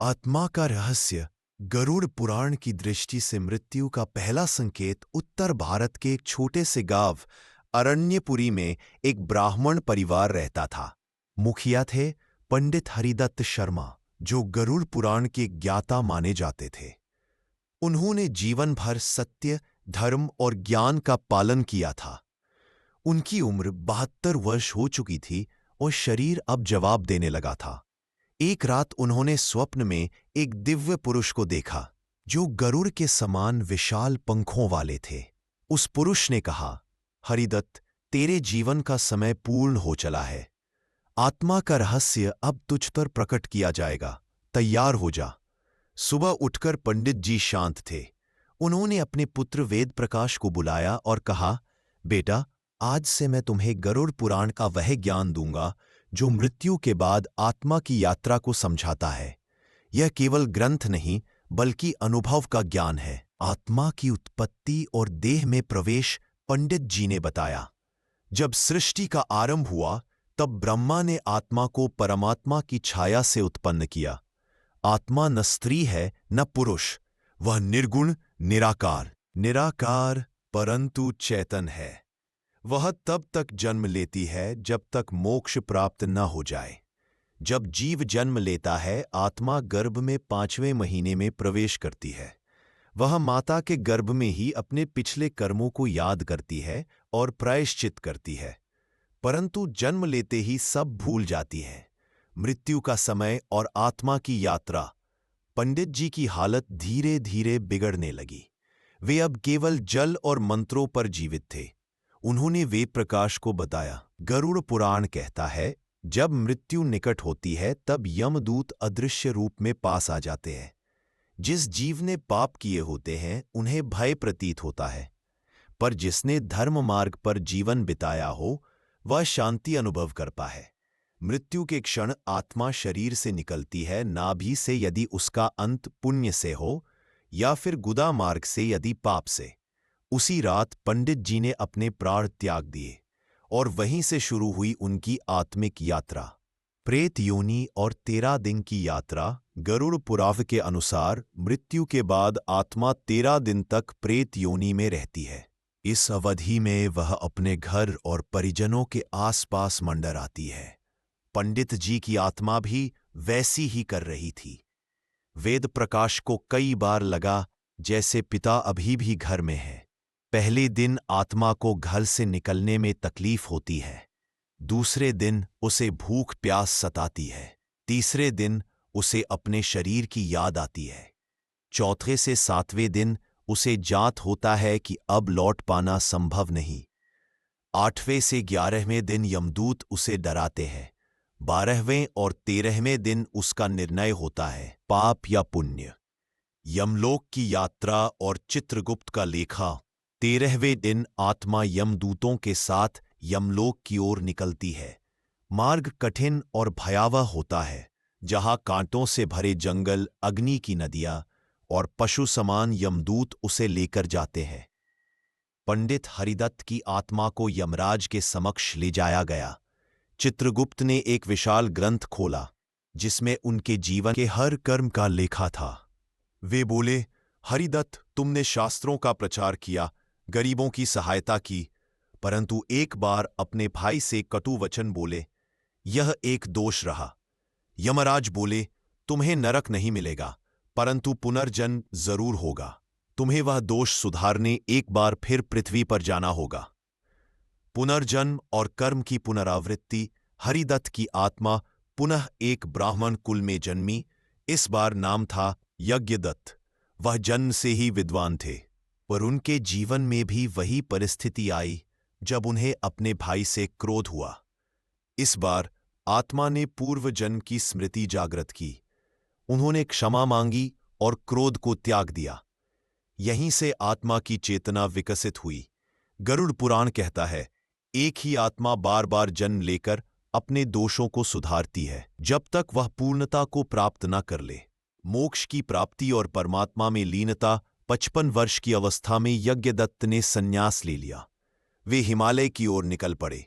आत्मा का रहस्य। गरुड़ पुराण की दृष्टि से मृत्यु का पहला संकेत उत्तर भारत के एक छोटे से गांव अरण्यपुरी में एक ब्राह्मण परिवार रहता था। मुखिया थे पंडित हरिदत्त शर्मा, जो गरुड़ पुराण के ज्ञाता माने जाते थे। उन्होंने जीवन भर सत्य, धर्म और ज्ञान का पालन किया था। उनकी उम्र 72 वर्ष हो चुकी थी और शरीर अब जवाब देने लगा था। एक रात उन्होंने स्वप्न में एक दिव्य पुरुष को देखा, जो गरुड़ के समान विशाल पंखों वाले थे। उस पुरुष ने कहा, हरिदत्त, तेरे जीवन का समय पूर्ण हो चला है। आत्मा का रहस्य अब तुझ पर प्रकट किया जाएगा। तैयार हो जा। सुबह उठकर पंडित जी शांत थे। उन्होंने अपने पुत्र वेद प्रकाश को बुलाया और कहा, बेटा, आज से मैं तुम्हें गरुड़ पुराण का वह ज्ञान दूंगा जो मृत्यु के बाद आत्मा की यात्रा को समझाता है। यह केवल ग्रंथ नहीं, बल्कि अनुभव का ज्ञान है। आत्मा की उत्पत्ति और देह में प्रवेश पंडित जी ने बताया। जब सृष्टि का आरंभ हुआ, तब ब्रह्मा ने आत्मा को परमात्मा की छाया से उत्पन्न किया। आत्मा न स्त्री है न पुरुष, वह निर्गुण, निराकार परंतु चेतन है। वह तब तक जन्म लेती है जब तक मोक्ष प्राप्त न हो जाए। जब जीव जन्म लेता है, आत्मा गर्भ में 5वें महीने में प्रवेश करती है। वह माता के गर्भ में ही अपने पिछले कर्मों को याद करती है और प्रायश्चित करती है, परंतु जन्म लेते ही सब भूल जाती है। मृत्यु का समय और आत्मा की यात्रा। पंडित जी की हालत धीरे धीरे बिगड़ने लगी। वे अब केवल जल और मंत्रों पर जीवित थे। उन्होंने वेद प्रकाश को बताया, गरुड़ पुराण कहता है, जब मृत्यु निकट होती है तब यमदूत अदृश्य रूप में पास आ जाते हैं। जिस जीव ने पाप किए होते हैं उन्हें भय प्रतीत होता है, पर जिसने धर्म मार्ग पर जीवन बिताया हो वह शांति अनुभव करता है। मृत्यु के क्षण आत्मा शरीर से निकलती है, नाभि से यदि उसका अंत पुण्य से हो, या फिर गुदा मार्ग से यदि पाप से। उसी रात पंडित जी ने अपने प्राण त्याग दिए और वहीं से शुरू हुई उनकी आत्मिक यात्रा। प्रेत योनि और 13 दिन की यात्रा। गरुड़ पुराण के अनुसार मृत्यु के बाद आत्मा 13 दिन तक प्रेत योनि में रहती है। इस अवधि में वह अपने घर और परिजनों के आसपास मंडराती है। पंडित जी की आत्मा भी वैसी ही कर रही थी। वेद प्रकाश को कई बार लगा जैसे पिता अभी भी घर में है। पहले दिन आत्मा को घर से निकलने में तकलीफ होती है। दूसरे दिन उसे भूख प्यास सताती है। तीसरे दिन उसे अपने शरीर की याद आती है। चौथे से 7वें दिन उसे जात होता है कि अब लौट पाना संभव नहीं। 8वें से 11वें दिन यमदूत उसे डराते हैं। 12वें और 13वें दिन उसका निर्णय होता है, पाप या पुण्य। यमलोक की यात्रा और चित्रगुप्त का लेखा। 13वें दिन आत्मा यमदूतों के साथ यमलोक की ओर निकलती है। मार्ग कठिन और भयावह होता है, जहां कांटों से भरे जंगल, अग्नि की नदियां और पशु समान यमदूत उसे लेकर जाते हैं। पंडित हरिदत्त की आत्मा को यमराज के समक्ष ले जाया गया। चित्रगुप्त ने एक विशाल ग्रंथ खोला, जिसमें उनके जीवन के हर कर्म का लेखा था। वे बोले, हरिदत्त, तुमने शास्त्रों का प्रचार किया, गरीबों की सहायता की, परंतु एक बार अपने भाई से कटु वचन बोले। यह एक दोष रहा। यमराज बोले, तुम्हें नरक नहीं मिलेगा, परंतु पुनर्जन्म जरूर होगा। तुम्हें वह दोष सुधारने एक बार फिर पृथ्वी पर जाना होगा। पुनर्जन्म और कर्म की पुनरावृत्ति। हरिदत्त की आत्मा पुनः एक ब्राह्मण कुल में जन्मी। इस बार नाम था यज्ञदत्त। वह जन्म से ही विद्वान थे, पर उनके जीवन में भी वही परिस्थिति आई जब उन्हें अपने भाई से क्रोध हुआ। इस बार आत्मा ने पूर्व जन्म की स्मृति जागृत की। उन्होंने क्षमा मांगी और क्रोध को त्याग दिया। यहीं से आत्मा की चेतना विकसित हुई। गरुड़ पुराण कहता है, एक ही आत्मा बार बार जन्म लेकर अपने दोषों को सुधारती है, जब तक वह पूर्णता को प्राप्त न कर ले। मोक्ष की प्राप्ति और परमात्मा में लीनता। 55 वर्ष की अवस्था में यज्ञदत्त ने संन्यास ले लिया। वे हिमालय की ओर निकल पड़े।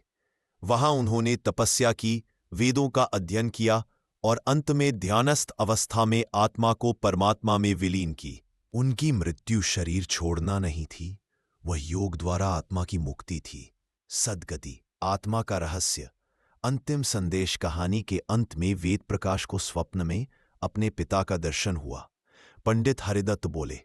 वहां उन्होंने तपस्या की, वेदों का अध्ययन किया और अंत में ध्यानस्थ अवस्था में आत्मा को परमात्मा में विलीन की। उनकी मृत्यु शरीर छोड़ना नहीं थी, वह योग द्वारा आत्मा की मुक्ति थी। सद्गति, आत्मा का रहस्य। अंतिम संदेश कहानी के अंत में वेद प्रकाश को स्वप्न में अपने पिता का दर्शन हुआ। पंडित हरिदत्त बोले,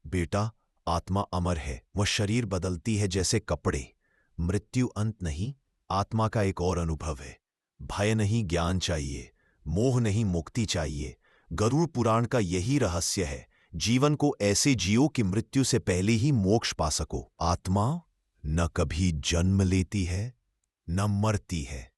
बेटा, आत्मा अमर है, वह शरीर बदलती है जैसे कपड़े। मृत्यु अंत नहीं, आत्मा का एक और अनुभव है। भय नहीं, ज्ञान चाहिए। मोह नहीं, मुक्ति चाहिए। गरुड़ पुराण का यही रहस्य है। जीवन को ऐसे जियो कि मृत्यु से पहले ही मोक्ष पा सको। आत्मा न कभी जन्म लेती है, न मरती है,